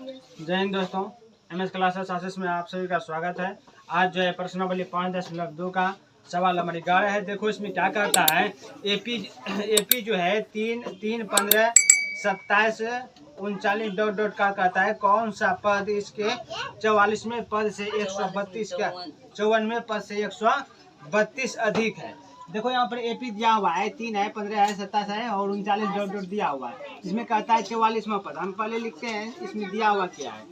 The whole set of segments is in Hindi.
जय हिंद दोस्तों, MS क्लासेस आशीष में आप सभी का स्वागत है। आज जो है प्रश्नावली 5.2 का सवाल हमारी गाढ़ है। देखो इसमें क्या करता है। एपी जो है 3, 15, 27, 39 डॉट डॉट का कहता है कौन सा पद इसके 44वें पद से 132 का 54वें पद से 132 अधिक है। देखो यहाँ पर एपी दिया हुआ है 3 है, 15 है, 27 है और 39 डॉट डॉट दिया हुआ है। इसमें कहता है 44वां पद। हम पहले लिखते हैं इसमें दिया हुआ क्या है।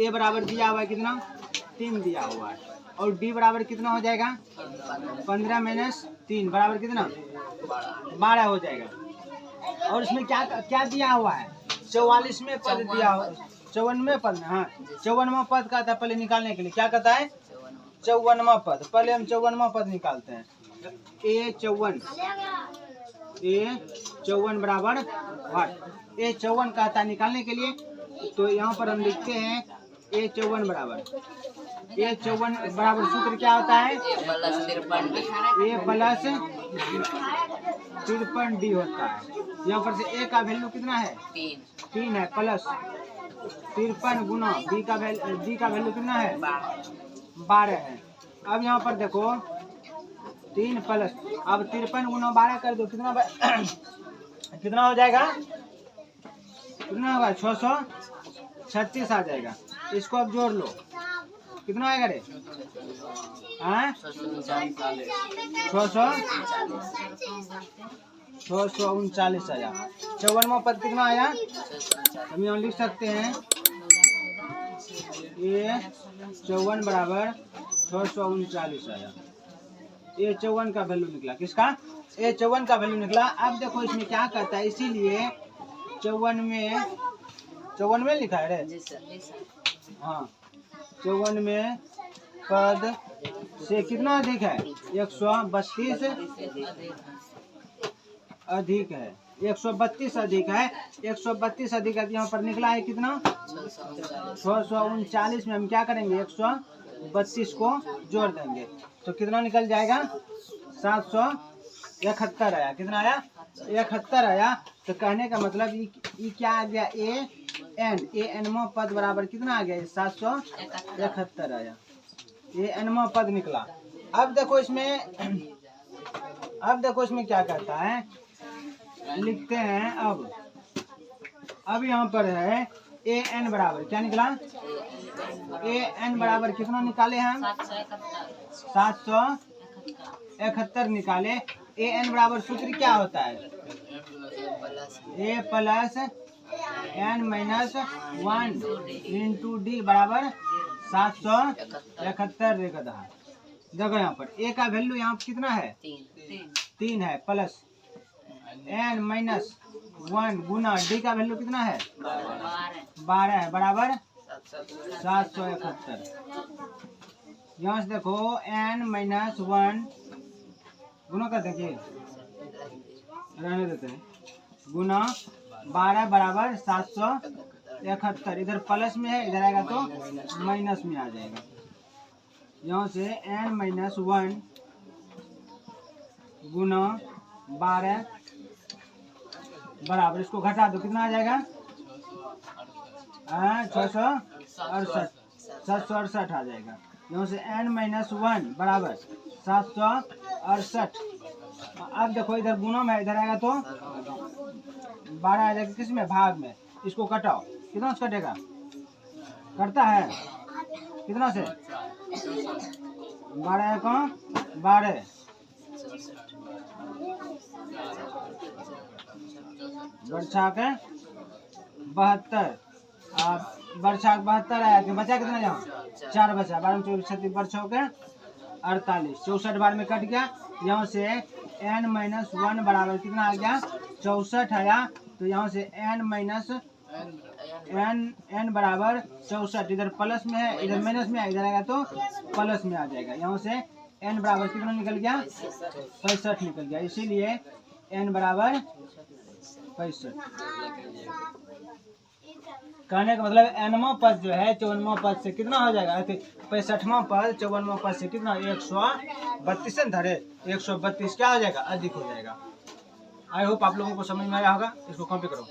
ए बराबर दिया हुआ है कितना 3 दिया हुआ है और डी बराबर कितना हो जाएगा 15 माइनस 3 बराबर कितना 12 हो जाएगा। और इसमें क्या क्या दिया हुआ है 44वें पद दिया हुआ 54वें पद। हाँ 54वां पद का था पहले निकालने के लिए क्या कहता है 54वां पद। पहले हम 54वां पद निकालते हैं। ए 54 बराबर वाट ए 54 कहता है निकालने के लिए। तो यहाँ पर हम लिखते हैं ए 54 बराबर सूत्र क्या होता है ए प्लस 53 डी होता है। यहाँ पर से ए का वैल्यू कितना है 3 है प्लस 53 गुना डी का वैल्यू कितना है 12 है। अब यहाँ पर देखो 3 प्लस अब 53 गुना 12 कर दो कितना कितना हो जाएगा कितना होगा 636 आ जाएगा। इसको अब जोड़ लो कितना आएगा रे 639 आया। 54वां पद कितना आया हम यहाँ लिख सकते हैं ये 54 बराबर 639 आया। ये 54 का वैल्यू निकला किसका ये 54 का वैल्यू निकला। अब देखो इसमें क्या कहता है इसीलिए 54 में लिखा है रे हाँ 54 पद से कितना अधिक है 132 अधिक है 132 अधिक है 132 अधिक है। यहाँ पर निकला है कितना 639 में हम क्या करेंगे 132 को जोड़ देंगे तो कितना निकल जाएगा 771 आया। कितना आया 71 आया। तो कहने का मतलब ये क्या आ गया ए एन पद बराबर कितना आ गया 771 आया। ये एन पद निकला। अब देखो इसमें क्या कहता है लिखते हैं। अब यहाँ पर है ए एन बराबर क्या निकला ए एन बराबर कितना निकाले हम 771 निकाले। ए एन बराबर सूत्र क्या होता है a plus n minus 1 into d बराबर 771 रेखा। देखो यहाँ पर ए का वैल्यू यहाँ पर कितना है 3 है प्लस एन माइनस 1 गुना डी का वैल्यू कितना है 12 है बराबर 771। यहाँ से देखो एन माइनस 1 गुना कर देखिए रहने देते हैं गुना 12 बराबर 771। इधर प्लस में है इधर आएगा तो माइनस में आ जाएगा। यहाँ से एन माइनस 1 गुना 12 बराबर इसको घटा दो कितना आ जाएगा 768 आ जाएगा। यहाँ से n माइनस 1 बराबर 768। अब देखो इधर गुना में इधर आएगा तो 12 आ जाएगा किस में भाग में। इसको कटाओ कितना से कटेगा कटता है कितना से 12 का 12 बरछा के 72 बरछा 72 आया कि बचा कितना यहाँ 4 बचा 12 24 36 बरछा के 48 64 बार में कट गया। यहाँ से n माइनस 1 बराबर कितना आ गया 64 आया। तो यहाँ से n माइनस n बराबर 64 इधर प्लस में है इधर माइनस में इधर आएगा तो प्लस में आ जाएगा। यहाँ से n बराबर कितना निकल गया 65 निकल गया। इसीलिए n बराबर 65। कहने का मतलब एनवां पद जो है 54वां पद से कितना हो जाएगा 65वां पद 54वां पद से कितना 132 धरे 132 क्या हो जाएगा अधिक हो जाएगा। आई होप आप लोगों को समझ में आया होगा। इसको कॉपी करो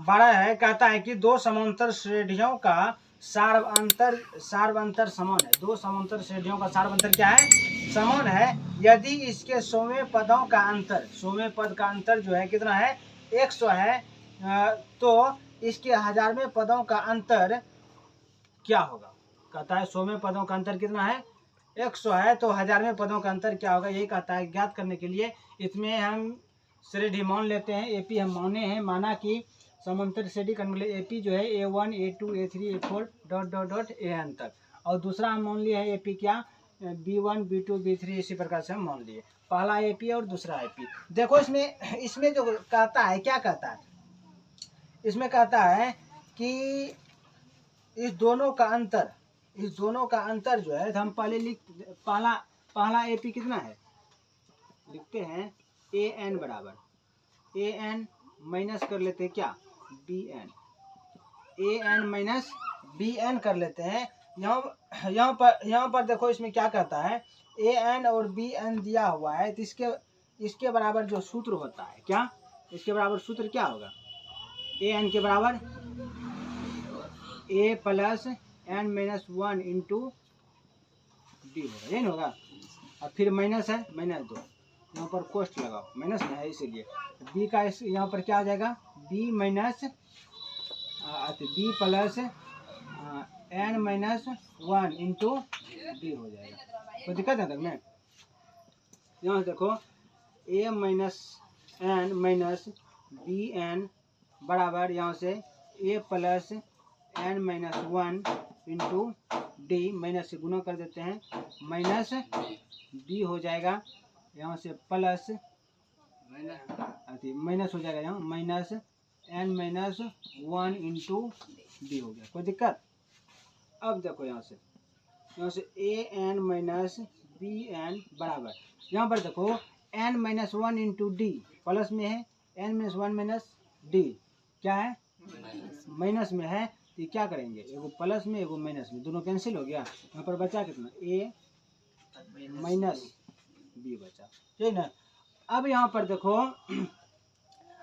12 है, कहता है कि दो समांतर श्रेणियों का सार्वंतर समान है। दो समांतर श्रेणियों का सार्वंतर क्या है? समान है। यदि इसके 100वें पदों का अंतर, 100वें पद का अंतर जो है कितना है? 100 है। तो इसके 1000वें पदों का अंतर क्या होगा? कहता है 100वें पदों का अंतर कितना है? 100 है। तो 1000वें पदों का अंतर क्या होगा? यही कहता है। ज्ञात करने के लिए इसमें हम श्रेणी मान लेते हैं। एपी हम माने हैं, माना कि समांतर श्रेणी करने के लिए एपी जो है A1 A2 A3 A4 dot dot dot AN तक, और दूसरा हम मान लिए है एपी क्या? B1 B2 B3 इसी प्रकार से हम मान लिए। पहला एपी और दूसरा एपी। देखो इसमें जो कहता है, क्या कहता है? इसमें कहता है कि इस दोनों का अंतर जो है, हम पहले पहला एपी कितना है? लिखते हैं AN बराबर AN माइनस कर लेते हैं क्या? BN। AN माइनस BN कर लेते हैं। यहाँ पर देखो इसमें क्या कहता है? AN और BN दिया हुआ है, तो इसके बराबर जो सूत्र होता है क्या? इसके बराबर सूत्र क्या होगा? AN के बराबर A plus N minus 1 into D होगा, यही होगा। अब फिर माइनस है, -2, यहाँ पर कोष्ट लगाओ, माइनस में है इसीलिए। B का यहाँ पर क्या आ जाएगा? B minus B plus N minus 1 into D हो जाएगा। कोई दिक्कत है तक में? यहाँ देखो A minus N minus BN बराबर यहाँ से A plus N minus 1 into D, minus से गुना कर देते हैं, माइनस B हो जाएगा यहाँ से प्लस माइनस हो जाएगा, यहाँ minus N minus 1 into D हो गया। कोई दिक्कत? अब देखो यहाँ से AN माइनस BN बराबर, यहाँ पर देखो N minus 1 into D plus में है, N माइनस 1 माइनस D क्या है? माइनस में है। तो क्या करेंगे? एगो प्लस में एगो माइनस में, दोनों कैंसिल हो गया। यहाँ पर बचा कितना? A माइनस B बचा, ठीक ना? अब यहाँ पर देखो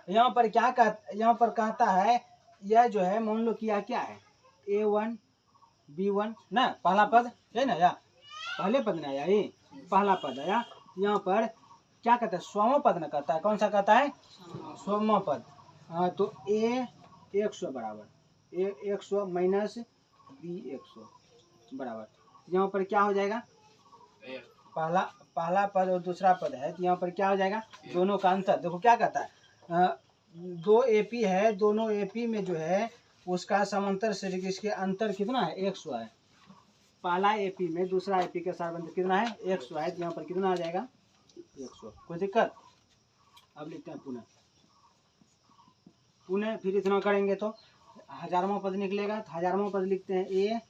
यहाँ पर कहता है, यह जो है मान लो किया क्या है? A1 B1 ना, पहला पद है ना, या पहले पद ना आया, ये पहला पद आया। यहाँ पर क्या कहता है? 100वां पद ना कहता है। कौन सा कहता है? 100वां पद। तो A 100 बराबर A 100 माइनस B 100 बराबर, यहाँ पर क्या हो जाएगा? पहला पद और दूसरा पद है, तो यहाँ पर क्या हो जाएगा? दोनों का अंतर देखो क्या कहता है? 2 AP है, दोनों AP में जो है उसका समांतर श्रेणी, इसके अंतर कितना है? 100 है। पहला AP में दूसरा AP के सार्वंतर कितना है? 100 है। तो यहाँ पर कितना आ जाएगा? 100। कोई दिक्कत? अब लिखते हैं पुनः फिर इतना करेंगे तो 1000वां पद निकलेगा। तो 1000वां पद लिखते हैं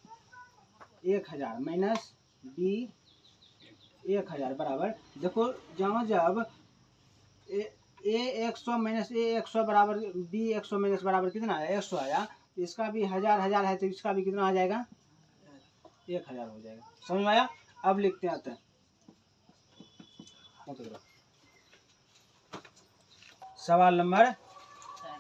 A 1000 माइनस B 1000 बराबर, देखो जहाँ जब A 100 माइनस A 100 बराबर B 100 माइनस बराबर कितना है? 100 आया। इसका भी 1000 है, तो इसका भी कितना आ जाएगा? 1000 हो जाएगा। समझ में आया? अब लिखते आते हैं सवाल नंबर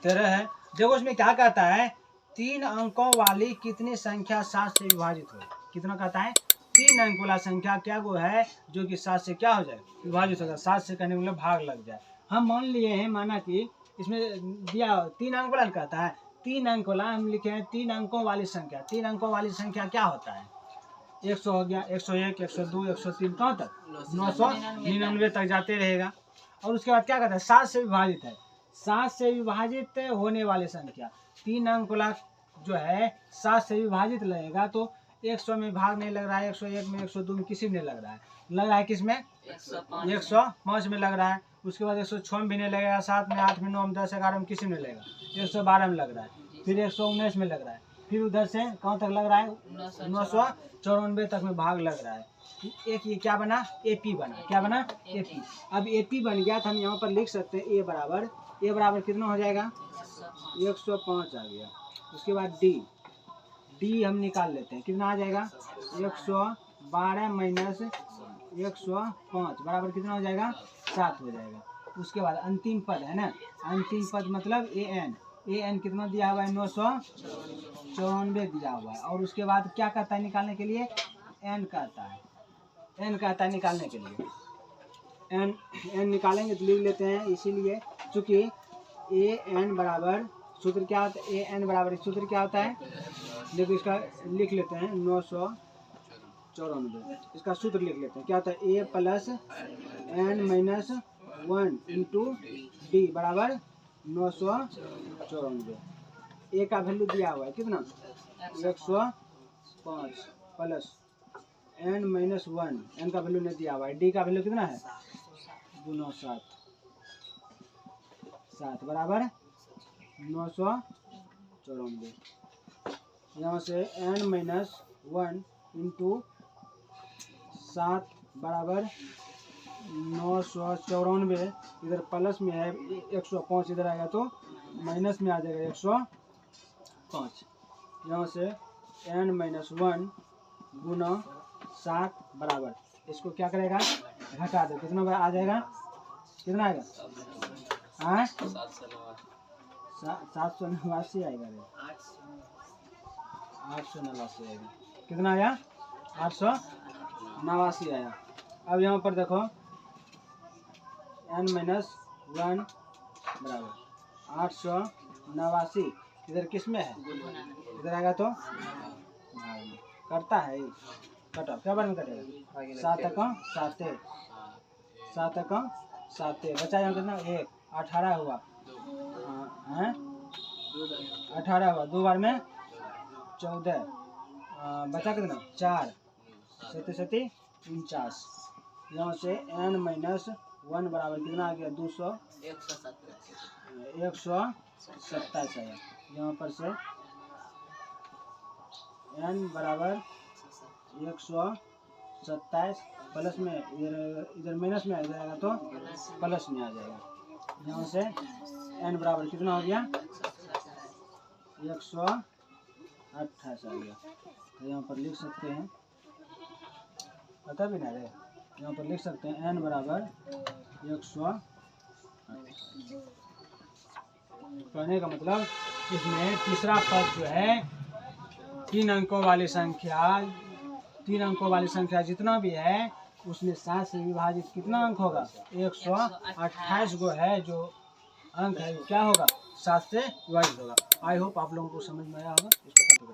13 है। देखो इसमें क्या कहता है? 3 अंकों वाली कितनी संख्या 7 से विभाजित हो? कितना कहता है? 3 अंक वाला संख्या क्या वो है जो कि 7 से क्या हो जाए? विभाजित होगा। 7 से करने के लिए भाग लग जाए। हम मान लिए हैं, माना कि इसमें दिया 3 अंक वाला कहता है। 3 अंक वाला हम लिखे हैं 3 अंकों वाली संख्या। 3 अंकों वाली संख्या क्या होता है? 100 हो गया, 101 102 103 कहाँ तक? 999 तक जाते रहेगा। और उसके बाद क्या कहता है? 7 से विभाजित है। 7 से विभाजित होने वाली संख्या 3 अंक वाला जो है 7 से विभाजित लगेगा, तो 100 में भाग नहीं लग रहा है, 101 में 102 में किसी में नहीं लग रहा है। लग रहा है किसमें? 105 में लग रहा है। उसके बाद 106 में भी नहीं लगेगा, 7 में 8 में 9 में 10 11 में किसी में लगेगा। 112 में लग रहा है, फिर 119 में लग रहा है, फिर उधर से कहाँ तक लग रहा है? 994 तक में भाग लग रहा है। एक ये क्या बना? AP बना। क्या बना? AP। अब AP बन गया तो हम यहाँ पर लिख सकते हैं A बराबर कितना हो जाएगा? 105 आ गया। उसके बाद D हम निकाल लेते हैं, कितना आ जाएगा? 112 माइनस 105 बराबर कितना हो जाएगा? 7 हो जाएगा। उसके बाद अंतिम पद है ना, अंतिम पद मतलब AN। ए एन कितना दिया हुआ है 994 दिया हुआ है। और उसके बाद क्या कहता है निकालने के लिए, एन कहता है, एन कहता है निकालने के लिए। एन एन निकालेंगे तो लिख लेते हैं, इसीलिए चूंकि ए एन बराबर सूत्र क्या होता है, ए एन बराबर सूत्र क्या होता है, देखो इसका लिख लेते हैं 994, इसका सूत्र लिख लेते हैं, क्या होता है a plus n minus 1 into d बराबर 994। ए का वैल्यू दिया हुआ है कितना 105 प्लस एन माइनस 1, एन का वैल्यू नहीं दिया हुआ है, डी का वैल्यू कितना है गुना 7 बराबर 994। यहाँ से एन माइनस 1 इंटू 7 बराबर 994, इधर प्लस में है 105, इधर आएगा तो माइनस में आ जाएगा 105। यहाँ से एन माइनस 1 गुना 7 बराबर, इसको क्या करेगा घटा दो, कितना आ जाएगा, कितना आएगा 789 आएगा, 889 आएगा, कितना आया 889 आया। अब यहाँ पर देखो एन माइनस 1 बराबर 889, इधर किस में है, इधर आएगा तो करता है कटो, क्या बार में कटेगा 7 एकम 7 बचा यहाँ कितना 1 18 हुआ, 18 हुआ, 2 बार में 14, बचा कितना 4 7 49। यहाँ से एन माइनस 1 बराबर कितना आ गया 127 आया। यहाँ पर से एन बराबर 127 प्लस में, इधर माइनस में इधर आएगा तो प्लस में आ जाएगा। यहाँ से एन बराबर कितना हो गया 128 आ गया। तो यहाँ पर लिख सकते हैं, पता भी ना रहे, यहाँ पर लिख सकते हैं एन बराबर 128। कहने का मतलब इसमें तीसरा पद जो है 3 अंकों वाली संख्या जितना भी है उसमें 7 से विभाजित कितना अंक होगा 128 गो है, जो अंक है क्या होगा 7 से विभाजित होगा। आई होप आप लोगों को समझ में आया होगा। इसको